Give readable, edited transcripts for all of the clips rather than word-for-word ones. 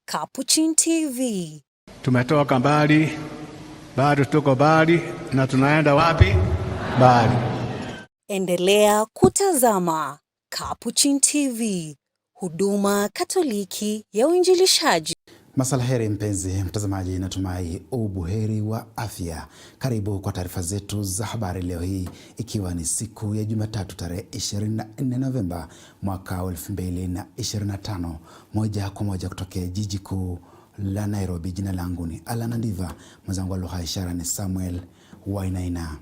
Capuchin TV. Tumetoka mbali, bado tuko mbali na tunaenda wapi? Mbali. Endelea kutazama Capuchin TV, huduma Katoliki ya uinjilishaji. Masala heri mpenzi mtazamaji, natumai ubuheri wa afya. Karibu kwa taarifa zetu za habari leo hii, ikiwa ni siku ya Jumatatu tarehe 24 Novemba mwaka 2025, moja kwa moja kutokea jiji kuu la Nairobi. Jina langu ni Alana Ndiva, mwenzangu wa lugha ya ishara ni Samuel Wainaina.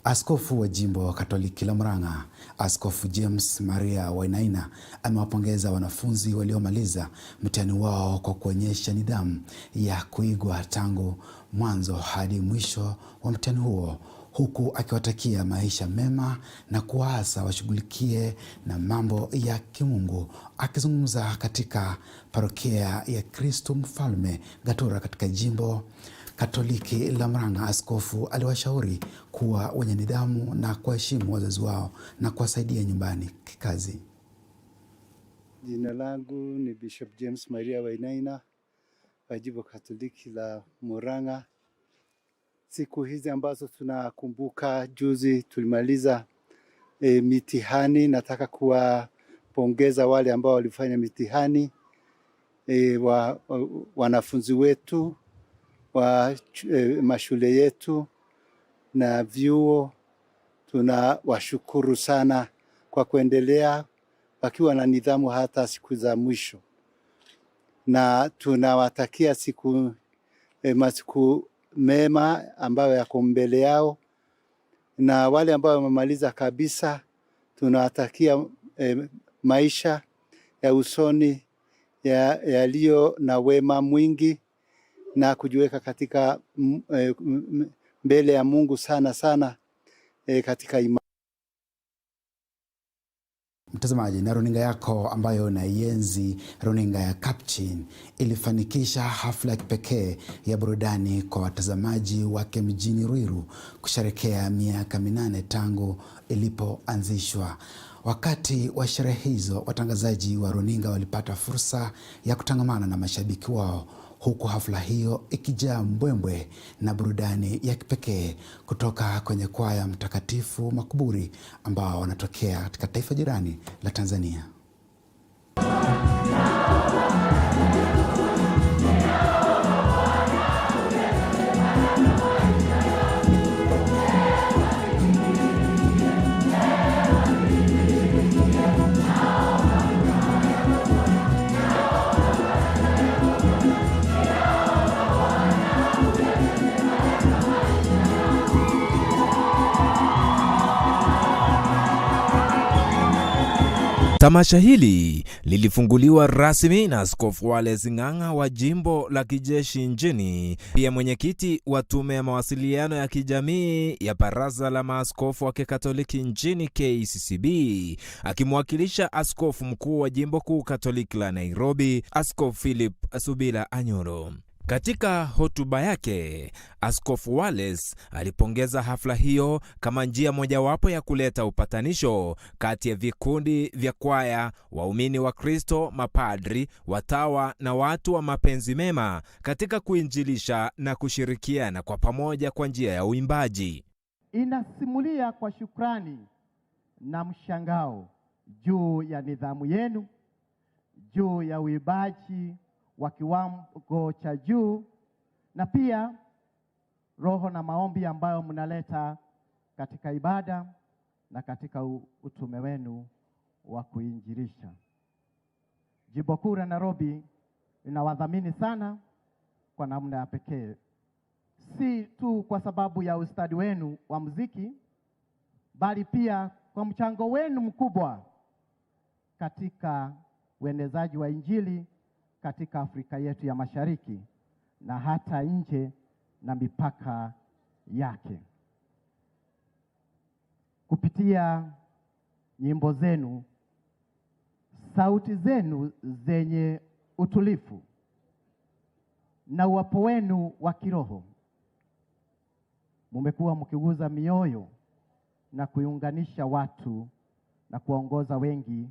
Askofu wa jimbo Katoliki la Murang'a, Askofu James Maria Wainaina, amewapongeza wanafunzi waliomaliza mtihani wao kwa kuonyesha nidhamu ya kuigwa tangu mwanzo hadi mwisho wa mtihani huo, huku akiwatakia maisha mema na kuwaasa washughulikie na mambo ya kimungu. Akizungumza katika parokia ya Kristo Mfalme Gatura katika jimbo Katoliki la Murang'a, askofu aliwashauri kuwa wenye nidhamu na kuheshimu wazazi wao na kuwasaidia nyumbani kikazi. Jina langu ni Bishop James Maria Wainaina wa jimbo Katoliki la Murang'a. Siku hizi ambazo tunakumbuka, juzi tulimaliza mitihani. Nataka kuwapongeza wale ambao walifanya mitihani, wanafunzi wetu wa mashule yetu na vyuo. Tunawashukuru sana kwa kuendelea wakiwa na nidhamu hata siku za mwisho, na tunawatakia masiku mema ambayo yako mbele yao. Na wale ambao wamemaliza kabisa, tunawatakia maisha ya usoni yaliyo na wema mwingi na kujiweka katika mbele ya Mungu sana sana katika imani. Mtazamaji, na runinga yako ambayo naienzi, runinga ya Capuchin, ilifanikisha hafla ya kipekee ya burudani kwa watazamaji wake mjini Ruiru kusherehekea miaka 8 tangu ilipoanzishwa. Wakati wa sherehe hizo, watangazaji wa runinga walipata fursa ya kutangamana na mashabiki wao, huku hafla hiyo ikijaa mbwembwe na burudani ya kipekee kutoka kwenye kwaya Mtakatifu Makuburi ambao wanatokea katika taifa jirani la Tanzania. Tamasha hili lilifunguliwa rasmi na Askofu Wallace Ng'ang'a wa jimbo la kijeshi nchini, pia mwenyekiti wa tume ya mawasiliano ya kijamii ya Baraza la Maaskofu wa Kikatoliki nchini KCCB, akimwakilisha askofu mkuu wa jimbo kuu Katoliki la Nairobi, Askofu Philip Subila Anyolo. Katika hotuba yake, Askofu Wallace alipongeza hafla hiyo kama njia mojawapo ya kuleta upatanisho kati ya vikundi vya kwaya, waumini wa Kristo, mapadri, watawa na watu wa mapenzi mema katika kuinjilisha na kushirikiana kwa pamoja kwa njia ya uimbaji. Inasimulia kwa shukrani na mshangao juu ya nidhamu yenu, juu ya uimbaji wa kiwango cha juu, na pia roho na maombi ambayo mnaleta katika ibada na katika utume wenu wa kuinjilisha. Jimbo kuu la Nairobi linawadhamini sana kwa namna ya pekee, si tu kwa sababu ya ustadi wenu wa muziki, bali pia kwa mchango wenu mkubwa katika uenezaji wa Injili katika Afrika yetu ya Mashariki na hata nje na mipaka yake. Kupitia nyimbo zenu, sauti zenu zenye utulivu na uwapo wenu wa kiroho, mmekuwa mkiguza mioyo na kuiunganisha watu na kuongoza wengi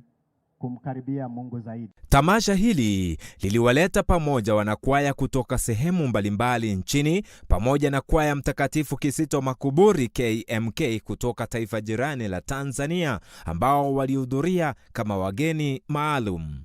kumkaribia Mungu zaidi. Tamasha hili liliwaleta pamoja wanakwaya kutoka sehemu mbalimbali nchini pamoja na kwaya Mtakatifu Kisito Makuburi KMK kutoka taifa jirani la Tanzania ambao walihudhuria kama wageni maalum.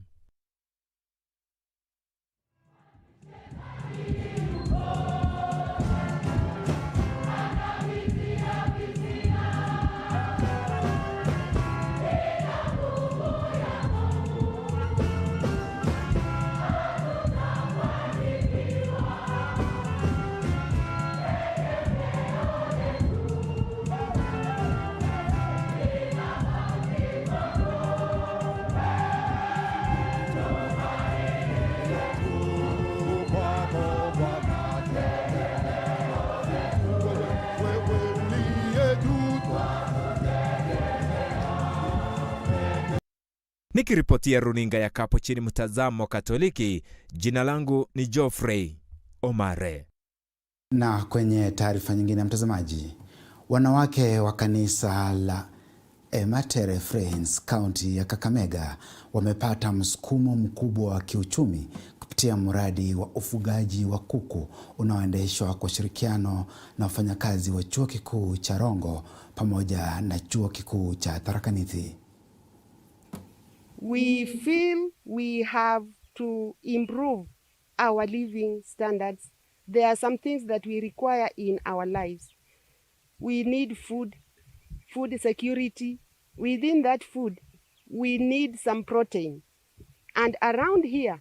Nikiripotia runinga ya Capuchin Mtazamo Katoliki, jina langu ni Geoffrey Omare. Na kwenye taarifa nyingine, mtazamaji, wanawake wa kanisa la Ematere Friends kaunti ya Kakamega wamepata msukumo mkubwa wa kiuchumi kupitia mradi wa ufugaji wa kuku unaoendeshwa kwa ushirikiano na wafanyakazi wa chuo kikuu cha Rongo pamoja na chuo kikuu cha Tharaka Nithi. We feel we have to improve our living standards. There are some things that we require in our lives. We need food security. Within that food, we need some protein. And around here,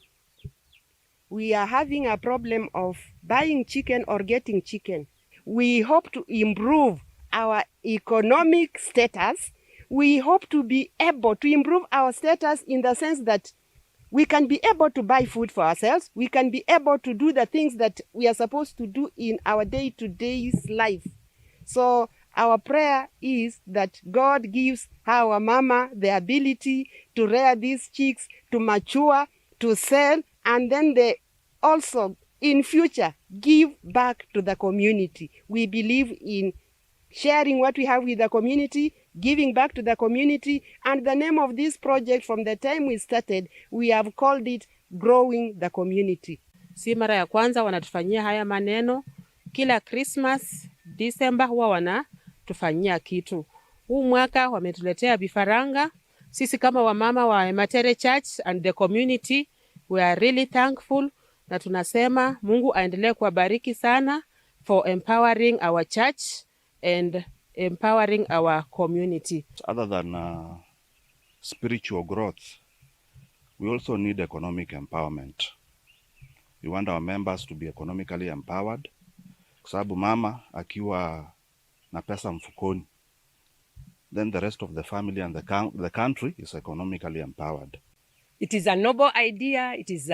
we are having a problem of buying chicken or getting chicken. We hope to improve our economic status. We hope to be able to improve our status in the sense that we can be able to buy food for ourselves. We can be able to do the things that we are supposed to do in our day-to-day life. So our prayer is that God gives our mama the ability to rear these chicks, to mature, to sell, and then they also in future give back to the community. We believe in sharing what we have with the community, giving back to the community, and the name of this project from the time we started, we have called it Growing the Community. Si mara ya kwanza wanatufanyia haya maneno. Kila Christmas, December huwa wanatufanyia kitu. Huu mwaka wametuletea vifaranga. Sisi kama wamama wa Ematere Church and the community, we are really thankful, na tunasema Mungu aendelee kuwabariki sana for empowering our church and empowering our community. Other than spiritual growth, we also need economic empowerment. We want our members to be economically empowered. Kwa sababu mama akiwa na pesa mfukoni, then the rest of the family and the country is economically empowered. It is a noble idea. It is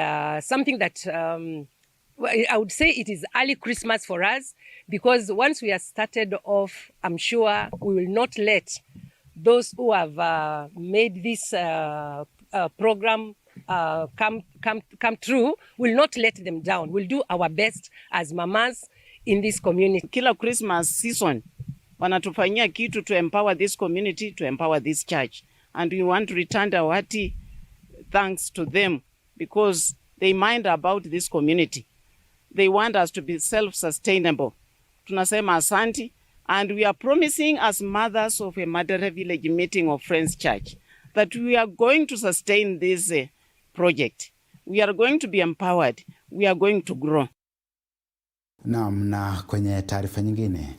something that I would say it is early Christmas for us, because once we are started off, I'm sure we will not let those who have made this program come true, will not let them down. We'll do our best as mamas in this community. Kila Christmas season, wanatufanyia kitu to empower this community, to empower this church. And we want to return our hearty thanks to them, because they mind about this community. They want us to be self-sustainable. Tunasema asanti, and we are promising as mothers of a Madere Village meeting of Friends Church that we are going to sustain this project. We are going to be empowered. We are going to grow. Naam, na kwenye taarifa nyingine,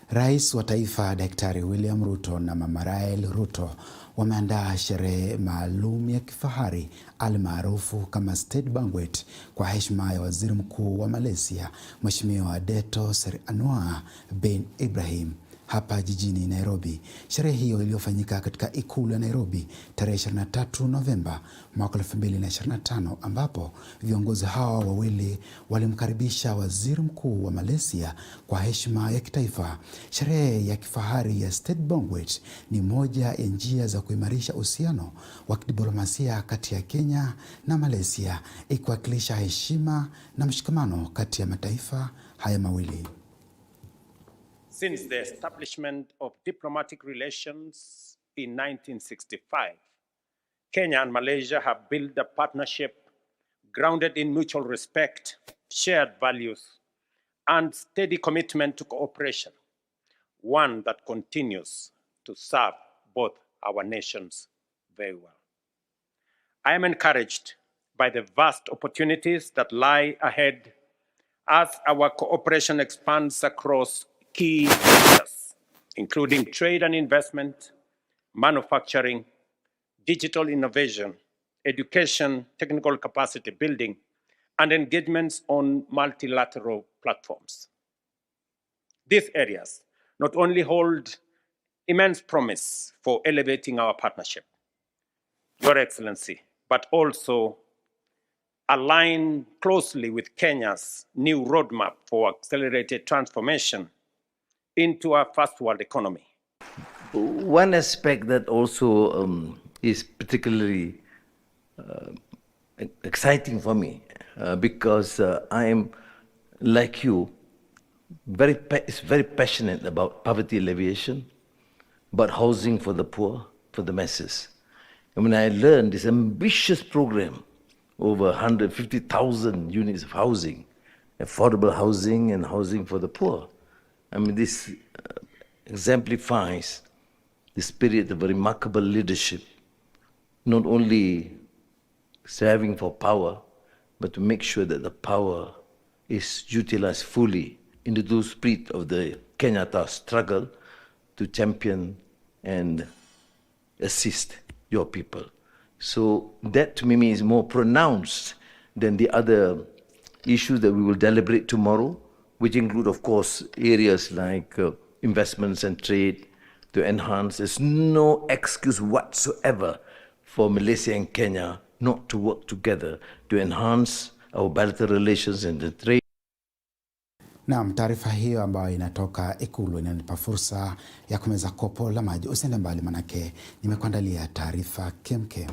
Rais wa Taifa Daktari William Ruto na Mama Rael Ruto wameandaa sherehe maalum ya kifahari almaarufu kama State Banquet kwa heshima ya Waziri Mkuu wa Malaysia Mheshimiwa Dato Seri Anwar bin Ibrahim hapa jijini Nairobi. Sherehe hiyo iliyofanyika katika ikulu ya Nairobi tarehe 23 Novemba mwaka 2025, ambapo viongozi hawa wawili walimkaribisha Waziri Mkuu wa Malaysia kwa heshima ya kitaifa. Sherehe ya kifahari ya State Banquet ni moja ya njia za kuimarisha uhusiano wa kidiplomasia kati ya Kenya na Malaysia, ikiwakilisha heshima na mshikamano kati ya mataifa haya mawili. Since the establishment of diplomatic relations in 1965, Kenya and Malaysia have built a partnership grounded in mutual respect, shared values, and steady commitment to cooperation, one that continues to serve both our nations very well. I am encouraged by the vast opportunities that lie ahead as our cooperation expands across key areas, including trade and investment, manufacturing, digital innovation, education, technical capacity building, and engagements on multilateral platforms. These areas not only hold immense promise for elevating our partnership, Your Excellency, but also align closely with Kenya's new roadmap for accelerated transformation into a first world economy. One aspect that also is particularly exciting for me because I am, like you, very passionate about poverty alleviation, about housing for the poor, for the masses. And when I learned this ambitious program, over 150,000 units of housing, affordable housing and housing for the poor, I mean, this exemplifies the spirit of a remarkable leadership, not only striving for power, but to make sure that the power is utilized fully into the spirit of the Kenyatta struggle to champion and assist your people. So that to me is more pronounced than the other issues that we will deliberate tomorrow, which include, of course, areas like investments and trade to enhance. There's no excuse whatsoever for Malaysia and Kenya not to work together to enhance our bilateral relations and the trade. Naam, taarifa hiyo ambayo inatoka Ikulu inanipa fursa ya kumeza kopo la maji. Usiende mbali manake nimekuandalia taarifa kemkem.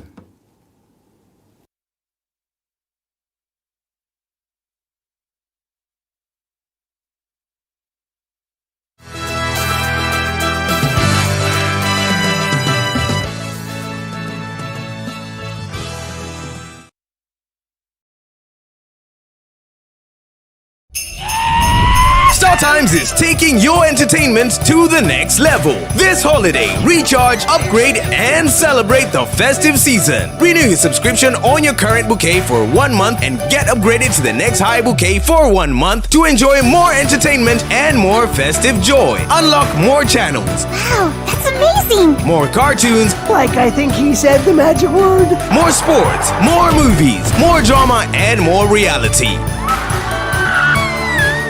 StarTimes is taking your entertainment to the next level. This holiday, recharge, upgrade, and celebrate the festive season. Renew your subscription on your current bouquet for 1 month and get upgraded to the next high bouquet for 1 month to enjoy more entertainment and more festive joy. Unlock more channels. Wow, that's amazing! More cartoons. Like I think he said the magic word. More sports, more movies, more drama, and more reality.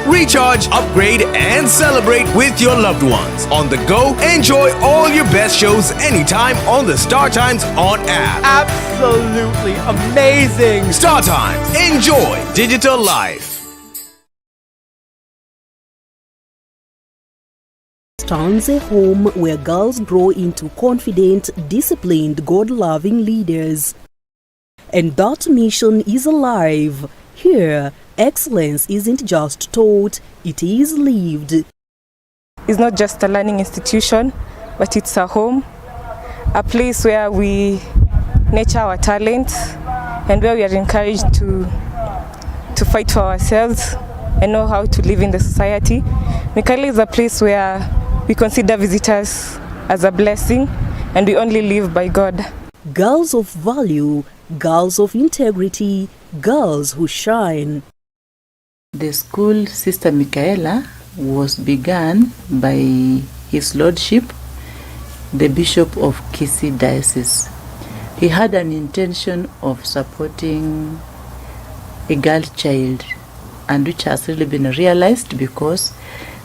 Recharge, upgrade, and celebrate with your loved ones. On the go, enjoy all your best shows anytime on the StarTimes On app. Absolutely amazing! StarTimes. Enjoy digital life. Stands a home where girls grow into confident, disciplined, God-loving leaders. And that mission is alive. Here, excellence isn't just taught, it is lived. It's not just a learning institution, but it's a home, a place where we nurture our talents and where we are encouraged to fight for ourselves and know how to live in the society. Mikali is a place where we consider visitors as a blessing and we only live by God. Girls of value, girls of integrity, girls who shine. The school, Sister Michaela, was begun by His Lordship, the Bishop of Kisii Diocese. He had an intention of supporting a girl child, and which has really been realized because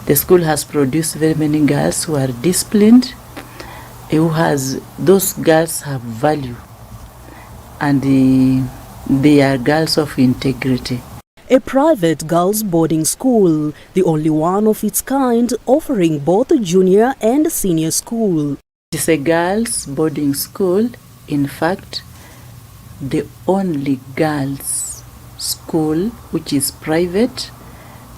the school has produced very many girls who are disciplined, those girls have value, and they are girls of integrity. A private girls' boarding school, the only one of its kind offering both junior and senior school. It's a girls' boarding school, in fact, the only girls' school which is private,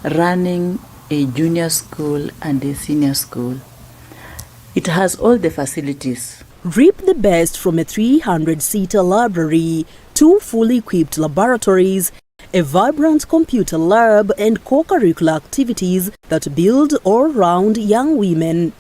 running a junior school and a senior school. It has all the facilities. Reap the best from a 300-seater library, 2 fully equipped laboratories, a vibrant computer lab, and co-curricular activities that build all-round young women.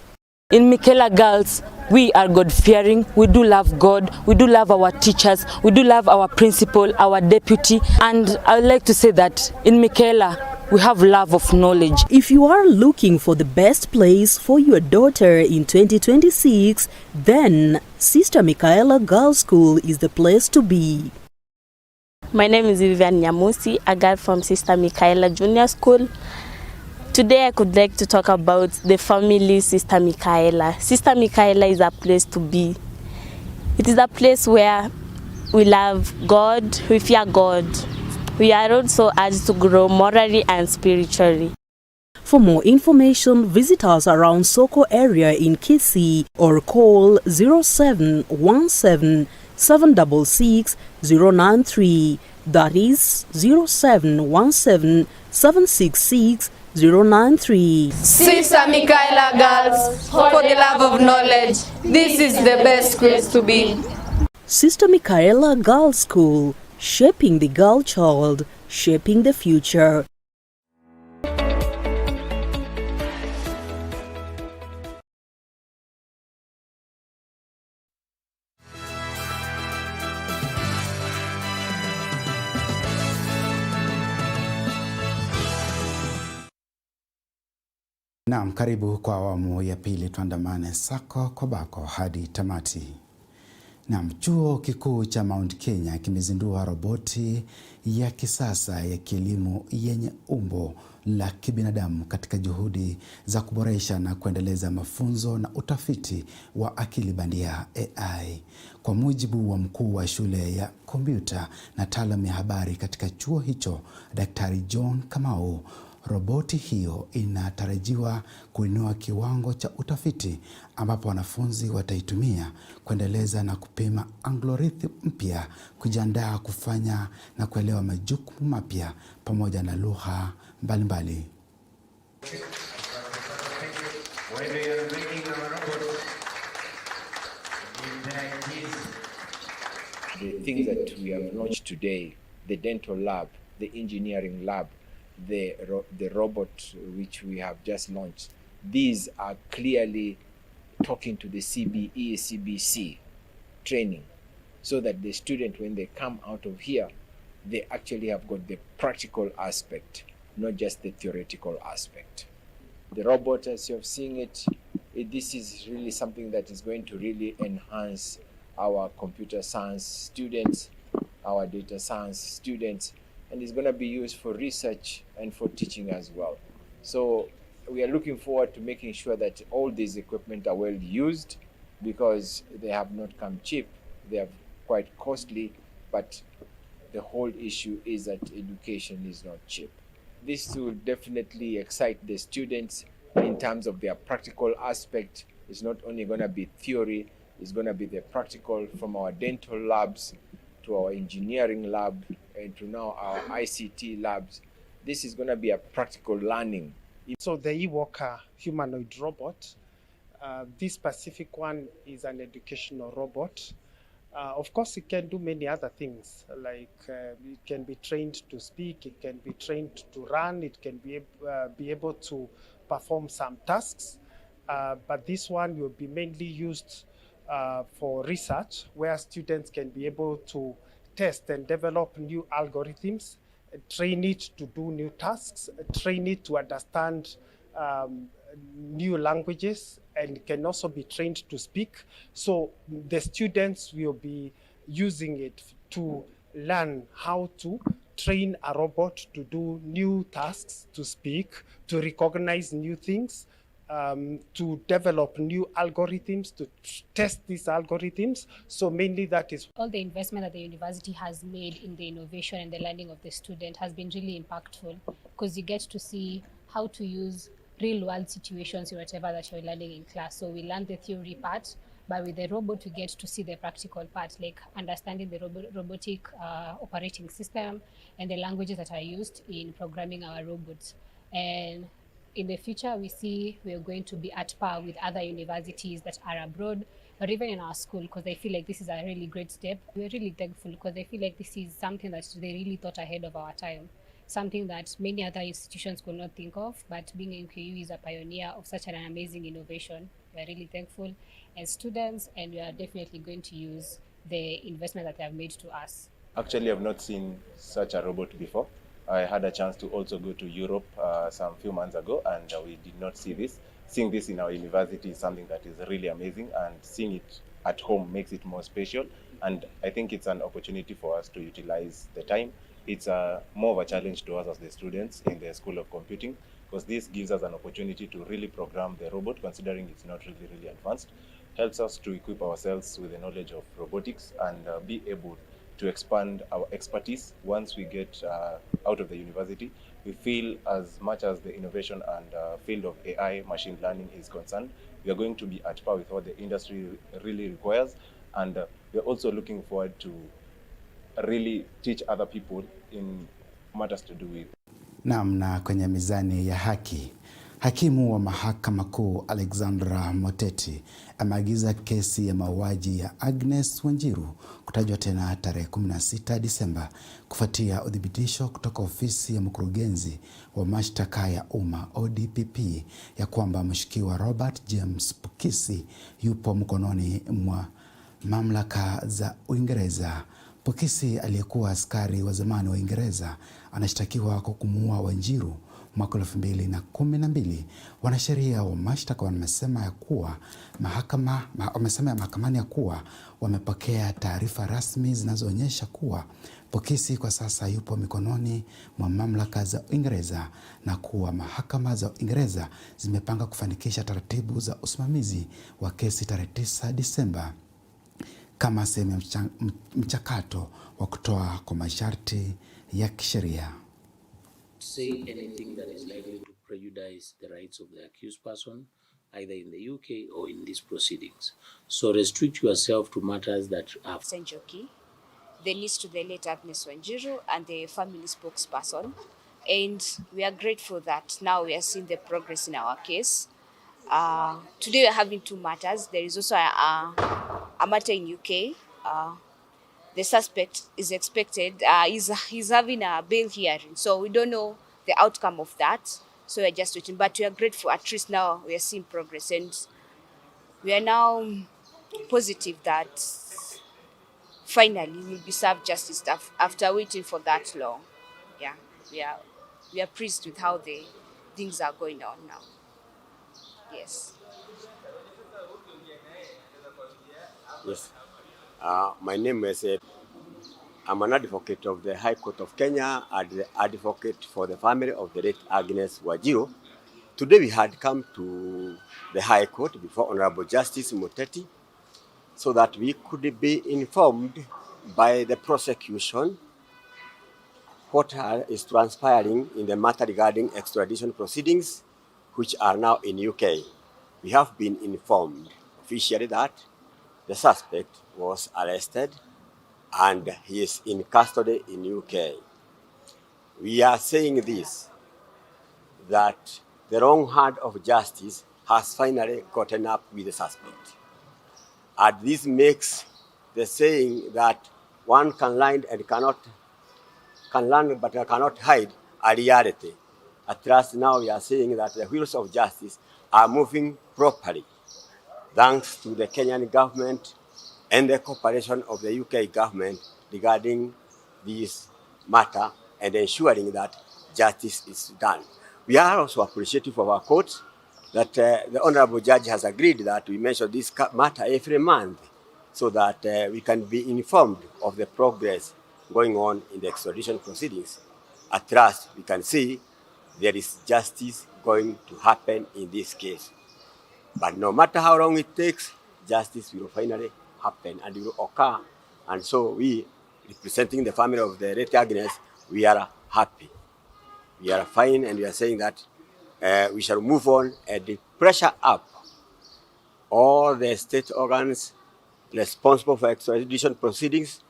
In Michaela Girls, we are God-fearing, we do love God, we do love our teachers, we do love our principal, our deputy, and I would like to say that in Michaela, we have love of knowledge. If you are looking for the best place for your daughter in 2026, then Sister Michaela Girls School is the place to be. My name is Vivian Nyamusi, a girl from Sister Michaela Junior School. Today I could like to talk about the family Sister Michaela. Sister Michaela is a place to be. It is a place where we love God, we fear God. We are also urged to grow morally and spiritually. For more information, visit us around Soko area in Kisii or call 0717 766 093. That is 0717 766 093. Sister Michaela Girls, for the love of knowledge, this is the best place to be. Sister Michaela Girls School, shaping the girl child, shaping the future. Naam, karibu kwa awamu ya pili, tuandamane sako kwa bako hadi tamati. Naam, chuo kikuu cha Mount Kenya kimezindua roboti ya kisasa ya kielimu yenye umbo la kibinadamu katika juhudi za kuboresha na kuendeleza mafunzo na utafiti wa akili bandia AI. Kwa mujibu wa mkuu wa shule ya kompyuta na taalamu ya habari katika chuo hicho, Daktari John Kamau, roboti hiyo inatarajiwa kuinua kiwango cha utafiti ambapo wanafunzi wataitumia kuendeleza na kupima algorithm mpya, kujiandaa kufanya na kuelewa majukumu mapya pamoja na lugha mbalimbali. The things that we have launched today, the dental lab, the engineering lab, the robot which we have just launched, these are clearly talking to the CBE, CBC training, so that the student, when they come out of here, they actually have got the practical aspect, not just the theoretical aspect. The robot, as you have seen it, this is really something that is going to really enhance our computer science students, our data science students, and it's going to be used for research and for teaching as well. So we are looking forward to making sure that all these equipment are well used, because they have not come cheap. They are quite costly, but the whole issue is that education is not cheap. This will definitely excite the students in terms of their practical aspect. It's not only going to be theory, it's going to be the practical, from our dental labs to our engineering lab and to now our ICT labs. This is going to be a practical learning. So the eWalker humanoid robot, this specific one is an educational robot. Of course, it can do many other things, like it can be trained to speak, it can be trained to run, it can be able to perform some tasks. But this one will be mainly used for research, where students can be able to test and develop new algorithms, train it to do new tasks, train it to understand new languages, and can also be trained to speak. So the students will be using it to learn how to train a robot to do new tasks, to speak, to recognize new things, to develop new algorithms, to test these algorithms. So mainly that is all the investment that the university has made in the innovation and the learning of the student has been really impactful, because you get to see how to use real world situations in whatever that you're learning in class. So we learn the theory part, but with the robot we get to see the practical part, like understanding the robotic operating system and the languages that are used in programming our robots. And in the future, we see we are going to be at par with other universities that are abroad, or even in our school, because I feel like this is a really great step. We're really thankful because I feel like this is something that they really thought ahead of our time, something that many other institutions could not think of, but being MKU is a pioneer of such an amazing innovation. We're really thankful as students, and we are definitely going to use the investment that they have made to us. Actually, I've not seen such a robot before. I had a chance to also go to Europe some few months ago, and we did not see this. Seeing this in our university is something that is really amazing, and seeing it at home makes it more special. And I think it's an opportunity for us to utilize the time. It's more of a challenge to us as the students in the School of Computing, because this gives us an opportunity to really program the robot, considering it's not really advanced. Helps us to equip ourselves with the knowledge of robotics and be able to expand our expertise once we get out of the university. We feel as much as the innovation and field of AI, machine learning is concerned, we are going to be at par with what the industry really requires. And we're also looking forward to really teach other people in matters to do with. Naam, na kwenye mizani ya haki, hakimu wa mahakama kuu Alexandra Moteti ameagiza kesi ya mauaji ya Agnes Wanjiru kutajwa tena tarehe 16 Disemba kufuatia udhibitisho kutoka ofisi ya mkurugenzi wa mashtaka ya umma ODPP ya kwamba mshukiwa Robert James Pukisi yupo mkononi mwa mamlaka za Uingereza. Pukisi aliyekuwa askari wa zamani wa Uingereza anashtakiwa kwa kumuua Wanjiru mwaka 2012. Wanasheria wa mashtaka wamesema mahakamani ya kuwa wamepokea taarifa rasmi zinazoonyesha kuwa Pukisi kwa sasa yupo mikononi mwa mamlaka za Uingereza na kuwa mahakama za Uingereza zimepanga kufanikisha taratibu za usimamizi wa kesi tarehe 9 Disemba kama sehemu ya mchakato wa kutoa kwa masharti ya kisheria. Say anything that is likely to prejudice the rights of the accused person, either in the UK or in these proceedings. So restrict yourself to matters that have Senjoki, the niece to the late Agnes Wanjiru, and the family spokesperson. And we are grateful that now we are seeing the progress in our case. Today we are having two matters. There is also a matter in UK. The suspect is expected, he's having a bail hearing. So we don't know the outcome of that. So we're just waiting. But we are grateful, at least now we are seeing progress. And we are now positive that finally we'll be served justice after waiting for that long. Yeah, we are pleased with how the things are going on now. Yes. Yes. My name is, I'm an advocate of the High Court of Kenya and the advocate for the family of the late Agnes Wanjiru. Today we had come to the High Court before Honorable Justice Moteti so that we could be informed by the prosecution what is transpiring in the matter regarding extradition proceedings which are now in UK. We have been informed officially that the suspect was arrested and he is in custody in UK. We are saying this, that the wrong hand of justice has finally gotten up with the suspect. And this makes the saying that one can lie and can learn but cannot hide a reality. At last now we are saying that the wheels of justice are moving properly, thanks to the Kenyan government and the cooperation of the UK government regarding this matter and ensuring that justice is done. We are also appreciative of our court that the Honorable Judge has agreed that we mention this matter every month so that we can be informed of the progress going on in the extradition proceedings. At last, we can see there is justice going to happen in this case. But no matter how long it takes, justice will finally happen and will occur. And so we, representing the family of the late Agnes, we are happy. We are fine, and we are saying that we shall move on and pressure up all the state organs responsible for extradition proceedings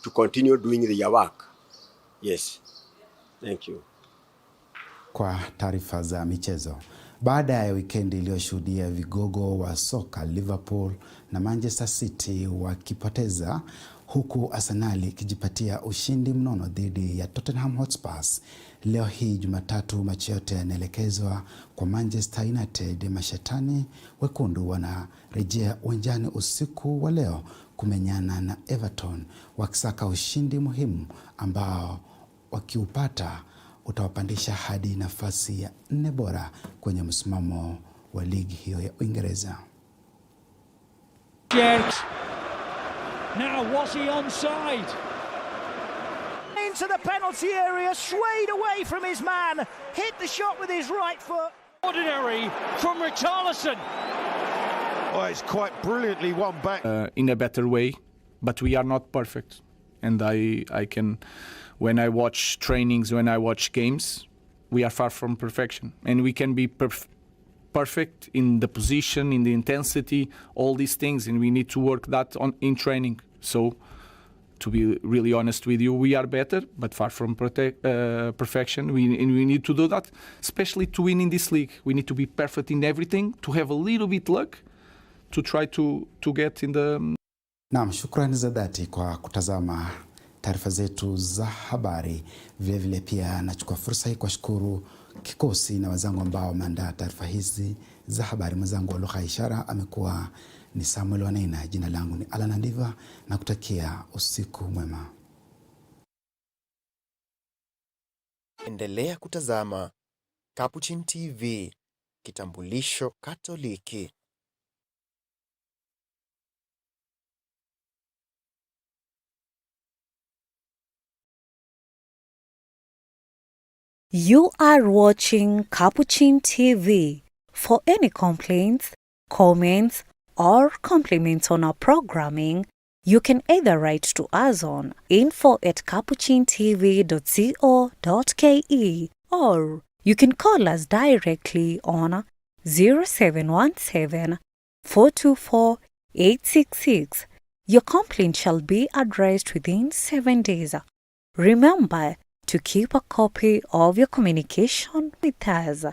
to continue doing their work. Yes. Thank you. Kwa taarifa za michezo, baada ya wikendi iliyoshuhudia vigogo wa soka Liverpool na Manchester City wakipoteza, huku Arsenal ikijipatia ushindi mnono dhidi ya Tottenham Hotspurs. Leo hii Jumatatu, macho yote yanaelekezwa kwa Manchester United. Mashetani wekundu wanarejea uwanjani usiku wa leo kumenyana na Everton, wakisaka ushindi muhimu ambao wakiupata utawapandisha hadi nafasi ya 4 bora kwenye msimamo wa ligi hiyo ya Uingereza. Now was he onside? Into the penalty area, swayed away from his man, hit the shot with his right foot. Ordinary from Richarlison. Oh, it's quite brilliantly won back. In a better way, but we are not perfect. And I can, when I watch trainings, when I watch games, we are far from perfection. And we can be perfect in the position, in the intensity, all these things, and we need to work that on in training. So, to be really honest with you, we are better, but far from perfection. We need to do that, especially to win in this league. We need to be perfect in everything, to have a little bit luck, to try to get in the... Naam, shukrani za dhati kwa kutazama taarifa zetu za habari. Vile pia nachukua fursa hii kuwashukuru kikosi na wenzangu ambao wameandaa taarifa hizi za habari. Mwenzangu wa lugha ya ishara amekuwa ni Samuel Wanena. Jina langu ni Alan Andiva na kutakia usiku mwema. Endelea kutazama Capuchin TV, kitambulisho Katoliki. You are watching Capuchin TV. For any complaints, comments, or compliments on our programming, you can either write to us on info@capuchintv.co.ke or you can call us directly on 0717 424 866. Your complaint shall be addressed within 7 days. Remember to keep a copy of your communication with us.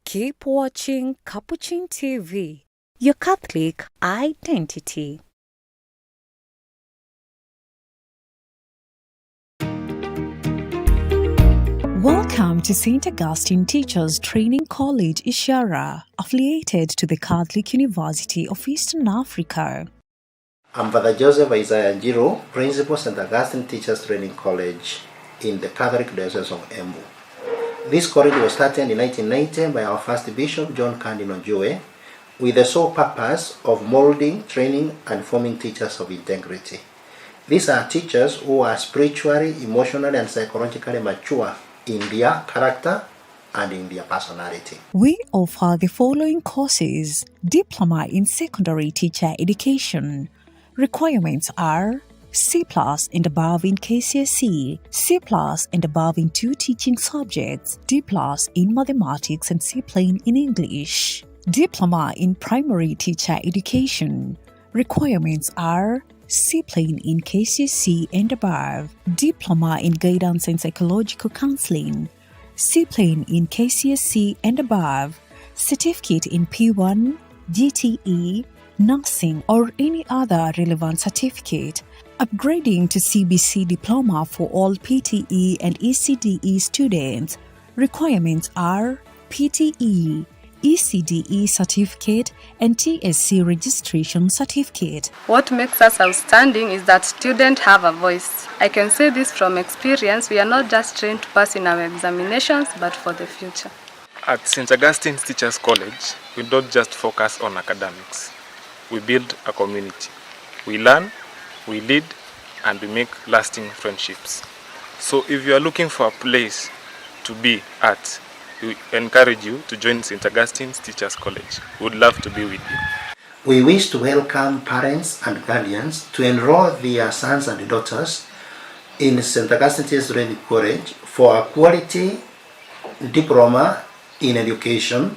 Keep watching Capuchin TV, your Catholic identity. Welcome to St. Augustine Teachers Training College, Ishara, affiliated to the Catholic University of Eastern Africa. I'm Father Joseph Isaiah Njiro, Principal St. Augustine Teachers Training College in the Catholic Diocese of Embu. This college was started in 1990 by our first Bishop, John Cardinal Joe, with the sole purpose of molding, training, and forming teachers of integrity. These are teachers who are spiritually, emotionally, and psychologically mature in their character and in their personality. We offer the following courses: Diploma in Secondary Teacher Education. Requirements are C+ and above in KCSE, C+ and above in 2 teaching subjects, D+ in mathematics and C plain in English. Diploma in Primary Teacher Education. Requirements are C plain in KCSE and above, Diploma in Guidance and Psychological Counseling, C plain in KCSE and above, Certificate in P1, GTE, Nursing or any other relevant certificate. Upgrading to CBC Diploma for all PTE and ECDE students. Requirements are PTE, ECDE certificate and TSC registration certificate. What makes us outstanding is that students have a voice. I can say this from experience. We are not just trained to pass in our examinations, but for the future. At St. Augustine's Teachers College, we don't just focus on academics. We build a community. We learn, we lead, and we make lasting friendships. So if you are looking for a place to be at, we encourage you to join St. Augustine's Teachers College. We would love to be with you. We wish to welcome parents and guardians to enroll their sons and daughters in St. Augustine Teachers Training College for a quality diploma in education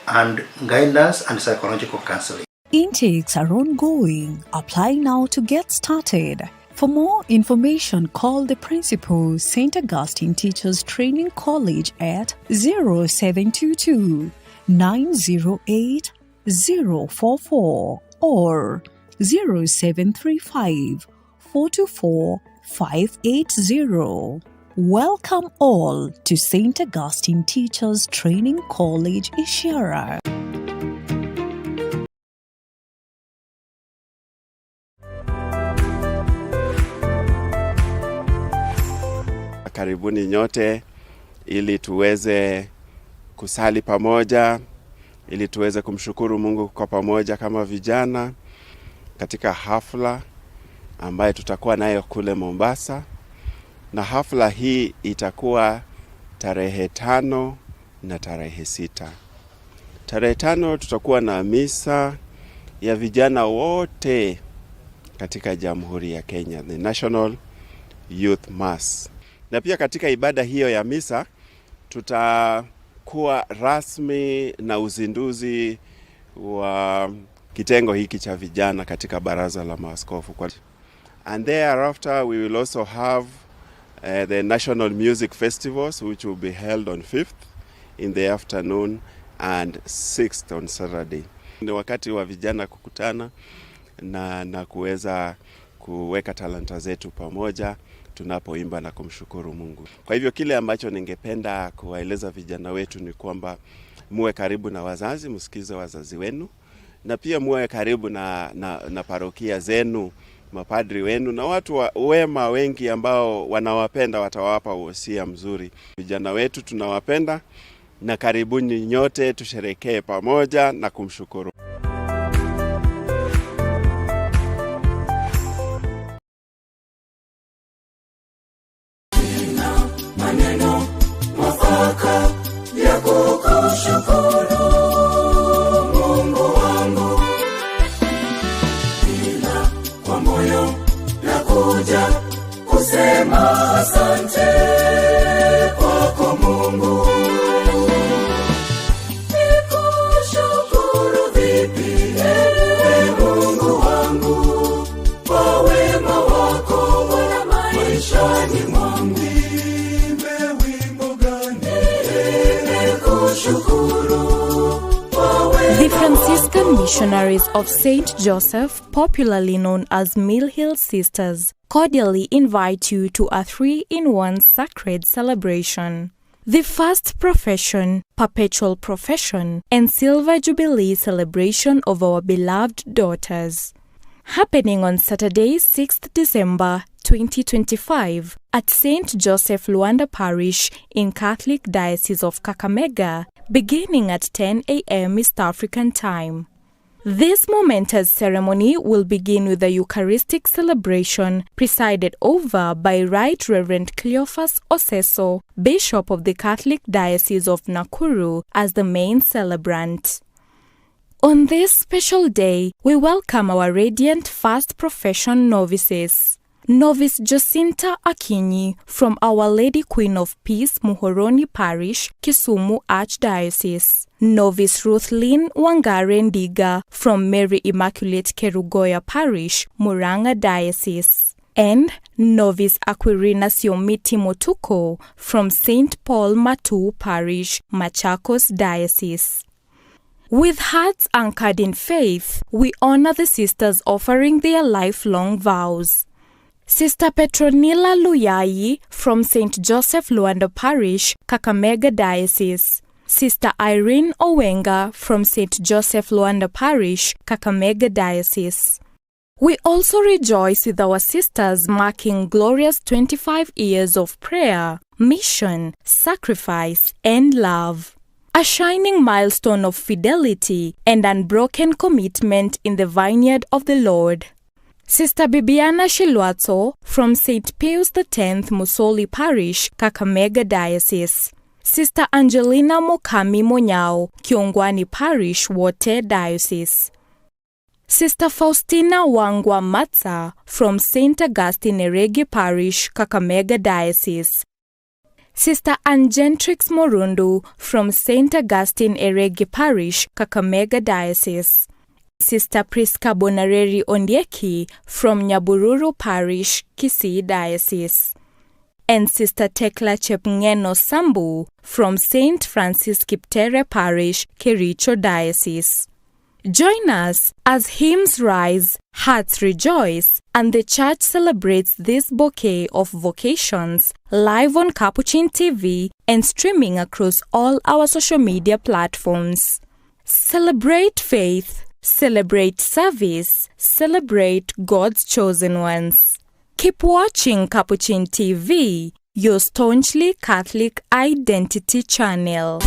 and guidance and psychological counseling. Intakes are ongoing. Apply now to get started. For more information, call the principal, St. Augustine Teachers Training College at 0722 908 044 or 0735 424 580. Welcome all to St. Augustine Teachers Training College, Ishara. Karibuni nyote ili tuweze kusali pamoja, ili tuweze kumshukuru Mungu kwa pamoja kama vijana katika hafla ambayo tutakuwa nayo kule Mombasa. Na hafla hii itakuwa tarehe 5 na tarehe 6. Tarehe 5 tutakuwa na misa ya vijana wote katika Jamhuri ya Kenya, the National Youth Mass. Na pia katika ibada hiyo ya misa tutakuwa rasmi na uzinduzi wa kitengo hiki cha vijana katika baraza la maaskofu. And thereafter we will also have the National Music Festivals, which will be held on 5th in the afternoon and 6th on Saturday. Ni wakati wa vijana kukutana na kuweza kuweka talanta zetu pamoja tunapoimba na kumshukuru Mungu. Kwa hivyo kile ambacho ningependa kuwaeleza vijana wetu ni kwamba muwe karibu na wazazi, msikize wazazi wenu, na pia muwe karibu na parokia zenu, mapadri wenu na watu wema wengi ambao wanawapenda, watawapa wosia mzuri. Vijana wetu tunawapenda na karibuni nyote tusherekee pamoja na kumshukuru. Maneno mafaka ya kukushukuru Mungu wangu, ila kwa moyo na kuja kusema asante kwako Mungu. Nikushukuru vipi ewe Mungu wangu kwa wema wako Bwana maishani mwangu. The Franciscan missionaries of St. Joseph, popularly known as Mill Hill Sisters, cordially invite you to a 3-in-1 sacred celebration. The first profession, perpetual profession, and silver jubilee celebration of our beloved daughters. Happening on Saturday, 6th December 2025 at St. Joseph Luanda Parish in Catholic Diocese of Kakamega, beginning at 10 a.m. East African Time. This momentous ceremony will begin with a Eucharistic celebration presided over by Right Reverend Cleophas Oseso, Bishop of the Catholic Diocese of Nakuru, as the main celebrant. On this special day, we welcome our radiant first profession novices. Novice Jacinta Akinyi from Our Lady Queen of Peace Muhoroni Parish, Kisumu Archdiocese. Novice Ruthlyn Wangare Ndiga from Mary Immaculate Kerugoya Parish, Muranga Diocese. And Novice Aquirina Siomiti Motuko from St. Paul Matu Parish, Machakos Diocese. With hearts anchored in faith, we honor the sisters offering their lifelong vows. Sister Petronila Luyai from St. Joseph Luanda Parish, Kakamega Diocese. Sister Irene Owenga from St. Joseph Luanda Parish, Kakamega Diocese. We also rejoice with our sisters marking glorious 25 years of prayer, mission, sacrifice, and love. A shining milestone of fidelity and unbroken commitment in the vineyard of the Lord. Sister Bibiana Shilwato from St. Pius X Musoli Parish, Kakamega Diocese. Sister Angelina Mokami Monyao, Kiongwani Parish, Wote Diocese. Sister Faustina Wangwa Matza from St. Augustine Eregi Parish, Kakamega Diocese. Sister Angentrix Morundu from St. Augustine Eregi Parish, Kakamega Diocese. Sister Priska Bonareri Ondieki from Nyabururu Parish, Kisii Diocese. and Sister Tekla Chepngeno Sambu from St. Francis Kiptere Parish, Kericho Diocese. Join us as hymns rise, hearts rejoice, and the church celebrates this bouquet of vocations live on Capuchin TV and streaming across all our social media platforms. Celebrate faith, celebrate service, celebrate God's chosen ones. Keep watching Capuchin TV, your staunchly Catholic identity channel.